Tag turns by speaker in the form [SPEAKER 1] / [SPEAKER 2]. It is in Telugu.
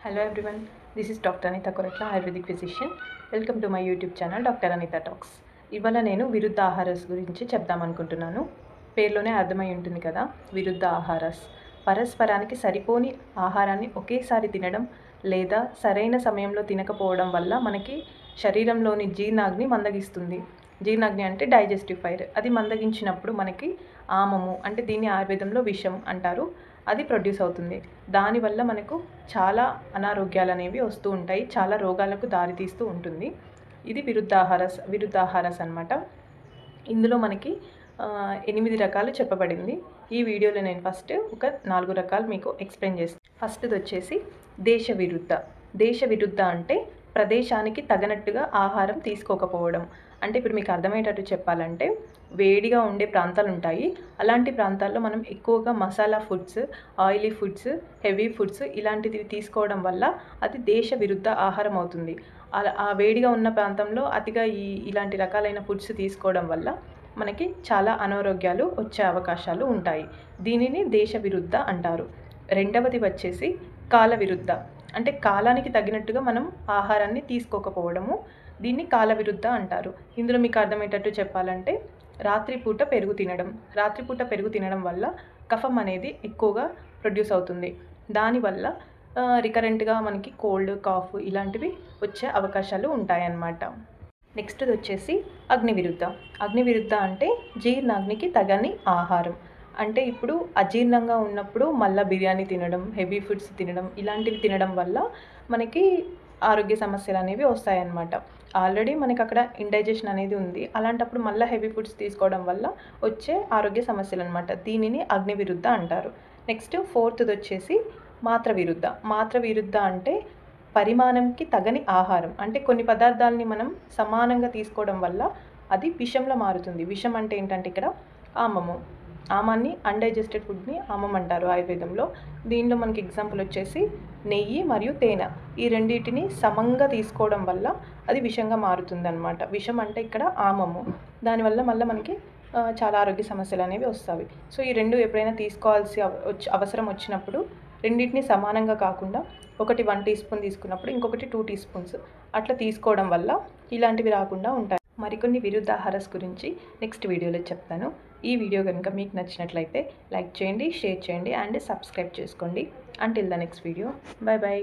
[SPEAKER 1] Hello everyone, this is Dr. Anita Koratla, Ayurvedic physician. Welcome to my YouTube channel Dr. Anita Talks. ఇవాళ నేను విరుద్ధ ఆహారస్ గురించి చెప్దామనుకుంటున్నాను. పేరులోనే అర్థమై ఉంటుంది కదా, విరుద్ధ ఆహారస్. పరస్పరానికి సరిపోని ఆహారాన్ని ఒకేసారి తినడం లేదా సరైన సమయంలో తినకపోవడం వల్ల మనకి శరీరంలోని జీర్ణాగ్ని మందగిస్తుంది. జీర్ణాగ్ని అంటే డైజెస్టివ్ ఫైర్. అది మందగించినప్పుడు మనకి ఆమము అంటే దీన్ని ఆయుర్వేదంలో విషం అంటారు, అది ప్రొడ్యూస్ అవుతుంది. దానివల్ల మనకు చాలా అనారోగ్యాలు అనేవి వస్తూ ఉంటాయి, చాలా రోగాలకు దారితీస్తూ ఉంటుంది. ఇది విరుద్ధాహారస్ అన్నమాట. ఇందులో మనకి 8 రకాలు చెప్పబడింది. ఈ వీడియోలో నేను ఫస్ట్ ఒక 4 రకాలు మీకు ఎక్స్ప్లెయిన్ చేస్తాను. ఫస్ట్ది వచ్చేసి దేశ విరుద్ధ అంటే ప్రదేశానికి తగినట్టుగా ఆహారం తీసుకోకపోవడం. అంటే ఇప్పుడు మీకు అర్థమయ్యేటట్టు చెప్పాలంటే, వేడిగా ఉండే ప్రాంతాలు ఉంటాయి. అలాంటి ప్రాంతాల్లో మనం ఎక్కువగా masala foods, oily foods, heavy foods ఇలాంటివి తీసుకోవడం వల్ల అది దేశ విరుద్ధ ఆహారం అవుతుంది. ఆ వేడిగా ఉన్న ప్రాంతంలో అతిగా ఇలాంటి రకాలైన ఫుడ్స్ తీసుకోవడం వల్ల మనకి చాలా అనారోగ్యాలు వచ్చే అవకాశాలు ఉంటాయి. దీనిని దేశ విరుద్ధ అంటారు. రెండవది వచ్చేసి కాల విరుద్ధ. అంటే కాలానికి తగినట్టుగా మనం ఆహారాన్ని తీసుకోకపోవడము, దీన్ని కాల విరుద్ధ అంటారు. ఇందులో మీకు అర్థమయ్యేటట్టు చెప్పాలంటే, రాత్రిపూట పెరుగు తినడం వల్ల కఫం అనేది ఎక్కువగా ప్రొడ్యూస్ అవుతుంది. దానివల్ల రికరెంట్గా మనకి కోల్డ్, కాఫ్ ఇలాంటివి వచ్చే అవకాశాలు ఉంటాయన్నమాట. నెక్స్ట్ది వచ్చేసి అగ్ని విరుద్ధ అంటే జీర్ణాగ్నికి తగని ఆహారం. అంటే ఇప్పుడు అజీర్ణంగా ఉన్నప్పుడు మళ్ళీ బిర్యానీ తినడం, హెవీ ఫుడ్స్ తినడం ఇలాంటివి తినడం వల్ల మనకి ఆరోగ్య సమస్యలు అనేవి వస్తాయన్నమాట. ఆల్రెడీ మనకి అక్కడ ఇండైజెషన్ అనేది ఉంది, అలాంటప్పుడు మళ్ళీ హెవీ ఫుడ్స్ తీసుకోవడం వల్ల వచ్చే ఆరోగ్య సమస్యలు అనమాట. దీనిని అగ్ని విరుద్ధ అంటారు. నెక్స్ట్ ఫోర్త్ది వచ్చేసి మాత్ర విరుద్ధ అంటే పరిమాణంకి తగని ఆహారం. అంటే కొన్ని పదార్థాలని మనం సమానంగా తీసుకోవడం వల్ల అది విషంలో మారుతుంది. విషం అంటే ఏంటంటే ఇక్కడ ఆమాన్ని అన్డైజెస్టెడ్ ఫుడ్ని ఆమం అంటారు ఆయుర్వేదంలో. దీనిలో మనకి ఎగ్జాంపుల్ వచ్చేసి నెయ్యి మరియు తేనె, ఈ రెండింటిని సమంగా తీసుకోవడం వల్ల అది విషంగా మారుతుంది అనమాట. విషం అంటే ఇక్కడ ఆమము. దానివల్ల మళ్ళీ మనకి చాలా ఆరోగ్య సమస్యలు అనేవి వస్తాయి. సో ఈ రెండు ఎప్పుడైనా తీసుకోవాల్సి అవసరం వచ్చినప్పుడు రెండింటిని సమానంగా కాకుండా ఒకటి 1 టీ స్పూన్ తీసుకున్నప్పుడు ఇంకొకటి 2 టీ స్పూన్స్ అట్లా తీసుకోవడం వల్ల ఇలాంటివి రాకుండా ఉంటాయి. మరికొన్ని విరుద్ధాహారస్ గురించి నెక్స్ట్ వీడియోలో చెప్తాను. ఈ వీడియో కనుక మీకు నచ్చినట్లయితే లైక్ చేయండి, షేర్ చేయండి అండ్ సబ్స్క్రైబ్ చేసుకోండి. Until the next video, by.